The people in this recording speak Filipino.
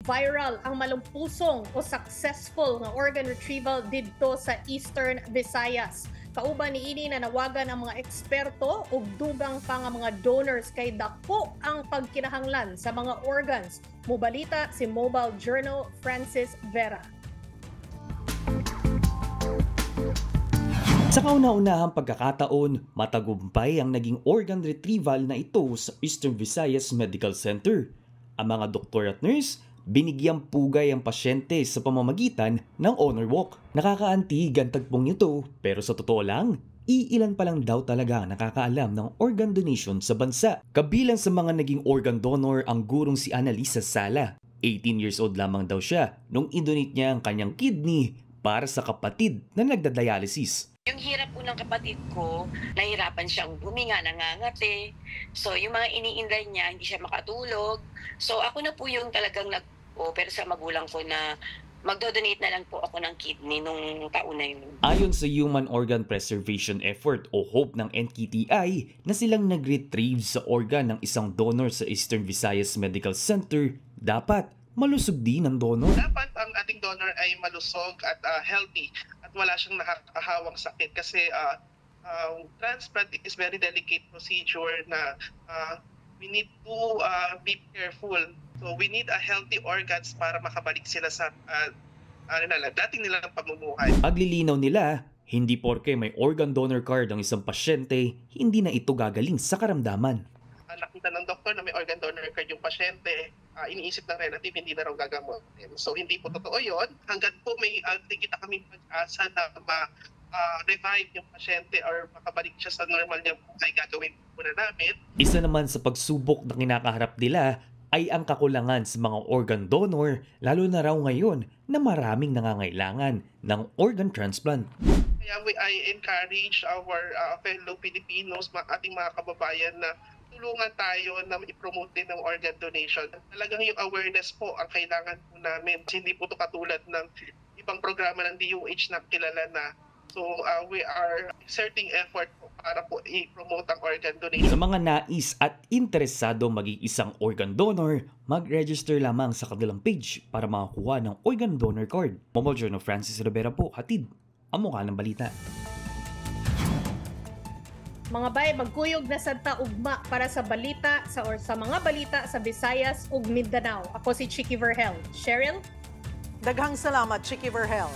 Viral ang malumpusong o successful nga organ retrieval didto sa Eastern Visayas. Kauban niini na nawagan ang mga eksperto ug dugang pa nga mga donors kay dako ang pagkinahanglan sa mga organs. Mobalita si Mobile Journal Francis Vera. Sa kauna-unahang pagkakataon, matagumpay ang naging organ retrieval na ito sa Eastern Visayas Medical Center. Ang mga doktor at nurse, binigyang pugay ang pasyente sa pamamagitan ng honor walk. Nakakaantig ang tagpong nito, pero sa totoo lang, iilan pa lang daw talaga ang nakakaalam ng organ donation sa bansa. Kabilang sa mga naging organ donor ang gurong si Annalisa Sala. 18 years old lamang daw siya nung idonate niya ang kanyang kidney para sa kapatid na nagdadialysis. Yung hirap po ng kapatid ko, nahirapan siyang huminga, nangangati. So yung mga iniinday niya, hindi siya makatulog. So ako na po yung talagang nag-offer sa magulang ko na magdo-donate na lang po ako ng kidney nung taon na yun. Ayon sa Human Organ Preservation Effort o HOPE ng NKTI na silang nag-retrieve sa organ ng isang donor sa Eastern Visayas Medical Center, dapat malusog din ang donor. Dapat ang ating donor ay malusog at healthy at wala siyang nakakahawang sakit kasi transplant is very delicate procedure na we need to be careful. So we need a healthy organs para makabalik sila sa dating nilang pamumuhay. Paglilinaw nila, hindi porke may organ donor card ang isang pasyente, hindi na ito gagaling sa karamdaman. Nakita ng doktor na may organ donor card yung pasyente, iniisip ng relative hindi na raw gagamutin. So hindi po totoo yun. Hanggat po may kita kami pag-asa na revive yung pasyente or makabalik siya sa normal niya buhay, gagawin po na namin. Isa naman sa pagsubok na kinakaharap nila ay ang kakulangan sa mga organ donor, lalo na raw ngayon na maraming nangangailangan ng organ transplant. Kaya I encourage our fellow Filipinos, ating mga kababayan na tulungan tayo na i-promote din ng organ donation. Talagang yung awareness po ang kailangan po namin. Hindi po ito katulad ng ibang programa ng DOH na kilala na. So we are exerting effort po para po i-promote ang organ donation. Sa mga nais at interesado maging isang organ donor, mag-register lamang sa kanilang page para makakuha ng organ donor card. Mobile Journal Francis Rivera po, hatid ang mukha ng balita. Mga bay, magkuyog na sadta ugma para sa balita sa mga balita sa Visayas ug Mindanao. Ako si Chicky Verhel. Cheryl? Daghang salamat, Chicky Verhel.